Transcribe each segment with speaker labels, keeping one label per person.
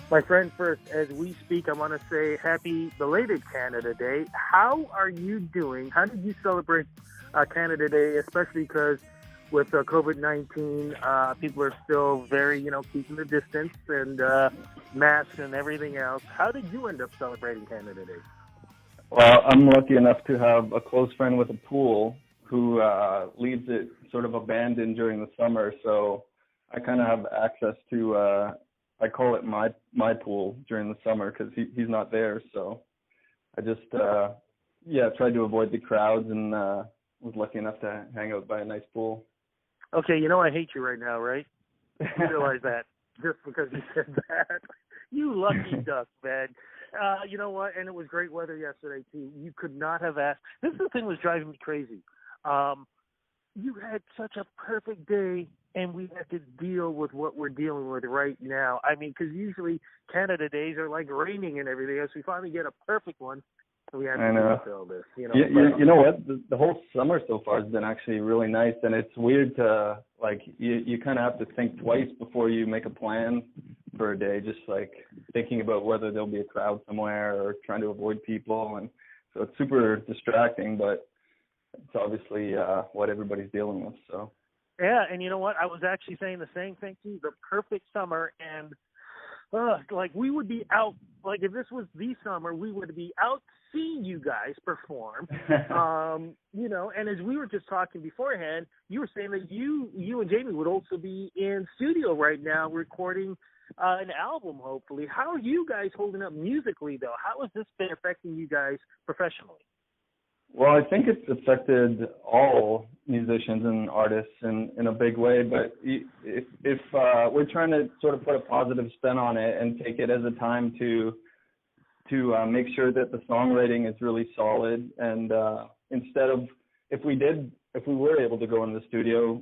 Speaker 1: My friend, first, as we speak, I want to say happy belated Canada Day. How are you doing? How did you celebrate Canada Day, especially because with COVID-19, people are still very, keeping the distance and masks and everything else. How did you end up celebrating Canada Day?
Speaker 2: Well, I'm lucky enough to have a close friend with a pool who leaves it sort of abandoned during the summer, so I kind of have access to I call it my pool during the summer because he's not there. So I just, tried to avoid the crowds and was lucky enough to hang out by a nice pool.
Speaker 1: Okay, I hate you right now, right? You realize that just because you said that. You lucky duck, man. You know what? And it was great weather yesterday, too. You could not have asked. This is the thing was driving me crazy. You had such a perfect day, and we had to deal with what we're dealing with right now. I mean, because usually Canada days are like raining and everything else. We finally get a perfect one, and we had to fulfill this.
Speaker 2: You know what? The whole summer so far has been actually really nice, and it's weird to, you kind of have to think twice before you make a plan for a day, just like thinking about whether there'll be a crowd somewhere or trying to avoid people. And so it's super distracting, but it's obviously what everybody's dealing with. So.
Speaker 1: Yeah, and you know what? I was actually saying the same thing too. The perfect summer, and we would be out. Like if this was the summer, we would be out seeing you guys perform. And as we were just talking beforehand, you were saying that you and Jamie would also be in studio right now recording an album. Hopefully, how are you guys holding up musically though? How has this been affecting you guys professionally?
Speaker 2: Well, I think it's affected all musicians and artists in a big way, but if we're trying to sort of put a positive spin on it and take it as a time to make sure that the songwriting is really solid, and instead of if we were able to go in the studio,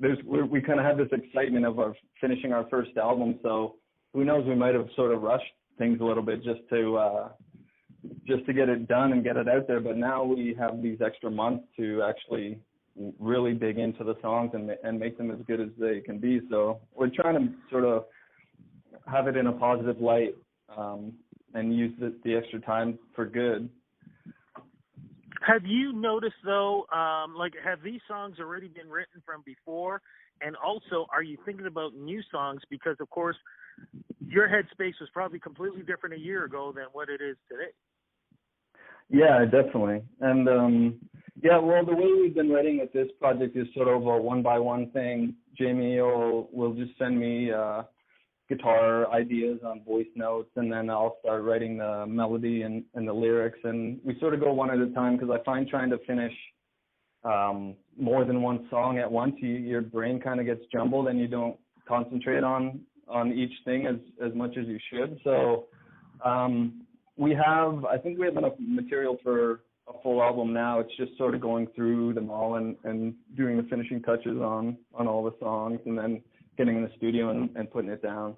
Speaker 2: we kind of have this excitement of finishing our first album, so who knows, we might have sort of rushed things a little bit just to get it done and get it out there. But now we have these extra months to actually really dig into the songs and make them as good as they can be. So we're trying to sort of have it in a positive light and use the extra time for good.
Speaker 1: Have you noticed, though, have these songs already been written from before? And also, are you thinking about new songs? Because, of course, your headspace was probably completely different a year ago than what it is today.
Speaker 2: Yeah, definitely. And, the way we've been writing with this project is sort of a one-by-one thing. Jamie will just send me guitar ideas on voice notes, and then I'll start writing the melody and the lyrics. And we sort of go one at a time because I find trying to finish more than one song at once, your brain kind of gets jumbled and you don't concentrate on each thing as much as you should. So I think we have enough material for a full album now. It's just sort of going through them all and doing the finishing touches on all the songs and then getting in the studio and putting it down.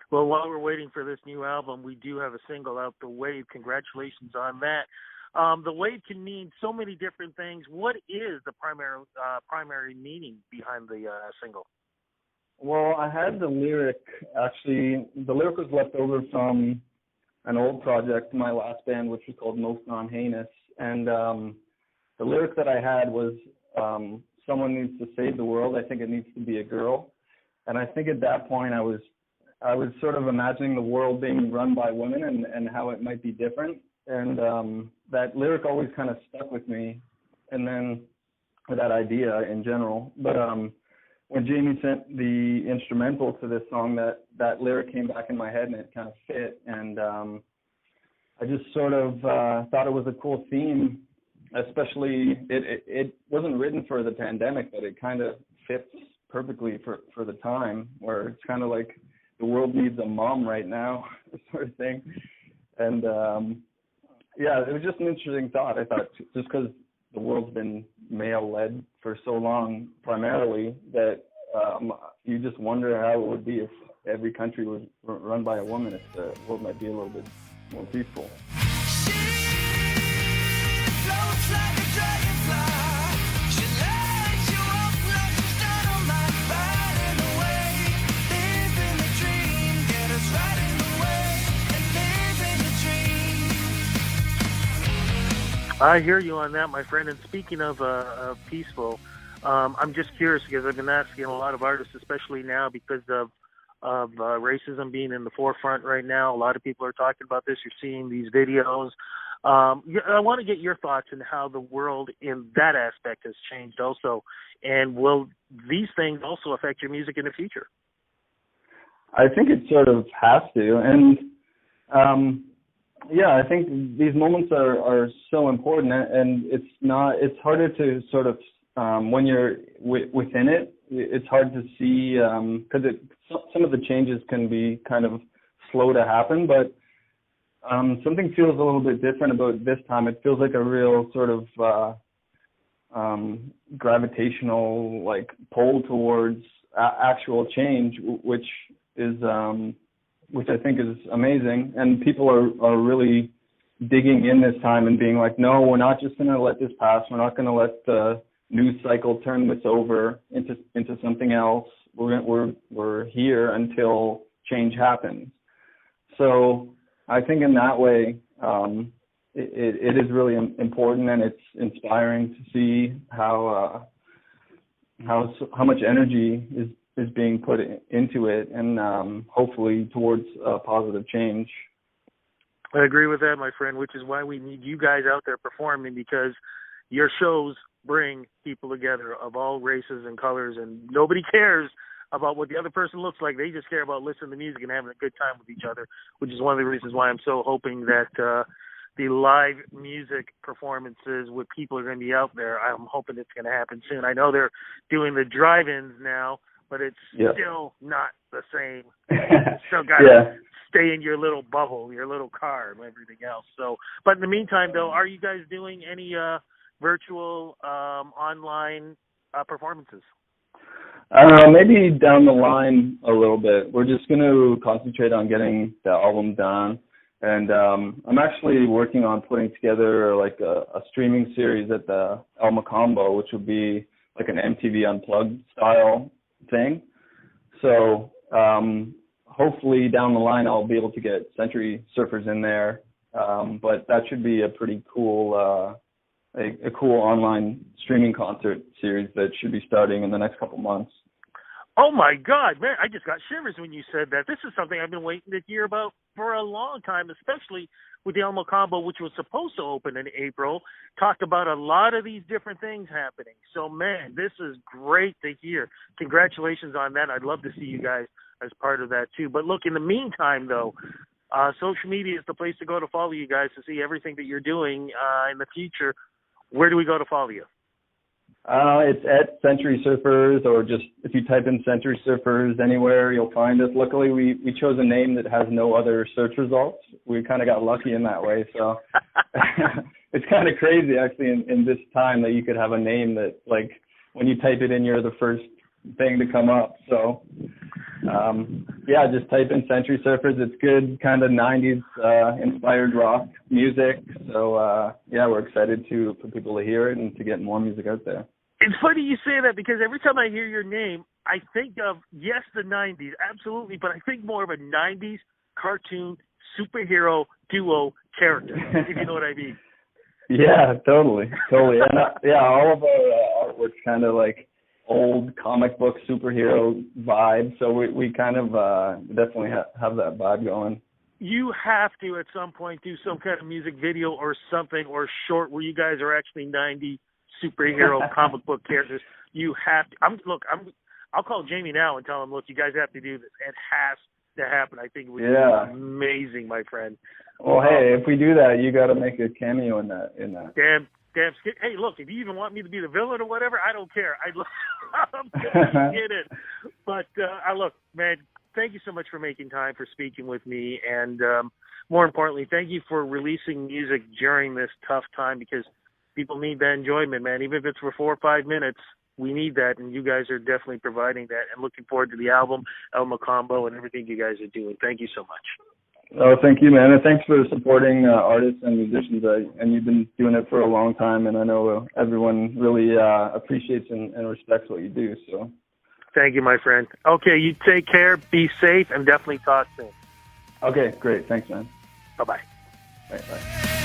Speaker 1: Well, while we're waiting for this new album, we do have a single out, The Wave. Congratulations on that. The Wave can mean so many different things. What is the primary meaning behind the single?
Speaker 2: Well, I had the lyric, actually, the lyric was left over from an old project, my last band, which was called Most Non-Heinous. And the lyric that I had was, someone needs to save the world. I think it needs to be a girl. And I think at that point I was sort of imagining the world being run by women and how it might be different. And that lyric always kind of stuck with me, and then that idea in general. But when Jamie sent the instrumental to this song, that lyric came back in my head and it kind of fit. And I just sort of thought it was a cool theme, especially it wasn't written for the pandemic, but it kind of fits perfectly for the time, where it's kind of like the world needs a mom right now, sort of thing. And it was just an interesting thought. I thought just because the world's been male-led for so long primarily that you just wonder how it would be if every country was run by a woman, if the world might be a little bit more peaceful.
Speaker 3: She floats like a dragonfly. She lights you up like a dynamite. Riding away, living the dream, get us right in
Speaker 1: I hear you on that, my friend. And speaking of peaceful, I'm just curious because I've been asking a lot of artists, especially now because of racism being in the forefront right now. A lot of people are talking about this. You're seeing these videos. I want to get your thoughts on how the world in that aspect has changed also. And will these things also affect your music in the future?
Speaker 2: I think it sort of has to. And yeah, I think these moments are so important, and it's harder to sort of, when you're within it, it's hard to see, because some of the changes can be kind of slow to happen, but something feels a little bit different about this time. It feels like a real sort of gravitational like pull towards actual change, which I think is amazing, and people are really digging in this time and being like, no, we're not just going to let this pass. We're not going to let the news cycle turn this over into something else. We're here until change happens. So I think in that way, it is really important, and it's inspiring to see how much energy is being put into it, and hopefully towards a positive change.
Speaker 1: I agree with that, my friend, which is why we need you guys out there performing, because your shows bring people together of all races and colors, and nobody cares about what the other person looks like. They just care about listening to music and having a good time with each other, which is one of the reasons why I'm so hoping that the live music performances with people are going to be out there. I'm hoping it's going to happen soon. I know they're doing the drive-ins now, but it's still not the same. You still got to stay in your little bubble, your little car, and everything else. So, but in the meantime, though, are you guys doing any virtual online performances?
Speaker 2: Maybe down the line a little bit. We're just going to concentrate on getting the album done. And I'm actually working on putting together like a streaming series at the El Macombo, which would be like an MTV Unplugged style thing. So hopefully down the line I'll be able to get Century Surfers in there. But that should be a pretty cool, a cool online streaming concert series that should be starting in the next couple months.
Speaker 1: Oh, my God, man, I just got shivers when you said that. This is something I've been waiting to hear about for a long time, especially with the El Macombo, which was supposed to open in April. Talked about a lot of these different things happening. So, man, this is great to hear. Congratulations on that. I'd love to see you guys as part of that, too. But, look, in the meantime, though, social media is the place to go to follow you guys, to see everything that you're doing in the future. Where do we go to follow you?
Speaker 2: It's at Century Surfers, or just if you type in Century Surfers anywhere, you'll find us. Luckily, we chose a name that has no other search results. We kind of got lucky in that way. So it's kind of crazy, actually, in this time that you could have a name that, like, when you type it in, you're the first thing to come up. So, yeah, just type in Century Surfers. It's good kind of 90s inspired rock music. So, yeah, we're excited for people to hear it and to get more music out there.
Speaker 1: It's funny you say that, because every time I hear your name, I think of, yes, the 90s, absolutely, but I think more of a 90s cartoon superhero duo character, if you know what I mean.
Speaker 2: Yeah, totally. And, yeah, all of our artwork's kind of like old comic book superhero vibe, so we kind of definitely have that vibe going.
Speaker 1: You have to, at some point, do some kind of music video or something, or short, where you guys are actually 90 superhero comic book characters. You have to. I'll call Jamie now and tell him, look, you guys have to do this. It has to happen. I think it would be amazing, my friend.
Speaker 2: Well, hey, if we do that, you got to make a cameo in that.
Speaker 1: Damn. Hey, look, if you even want me to be the villain or whatever, I don't care. I'd love to get it. But look, man, thank you so much for making time for speaking with me, and more importantly, thank you for releasing music during this tough time, because people need that enjoyment, man. Even if it's for 4 or 5 minutes, we need that, and you guys are definitely providing that. And looking forward to the album, El Macombo, and everything you guys are doing. Thank you so much.
Speaker 2: Oh, thank you, man. And thanks for supporting artists and musicians. And you've been doing it for a long time, and I know everyone really appreciates and respects what you do. So,
Speaker 1: thank you, my friend. Okay, you take care, be safe, and definitely talk soon.
Speaker 2: Okay, great. Thanks, man.
Speaker 1: Bye-bye.
Speaker 2: Bye.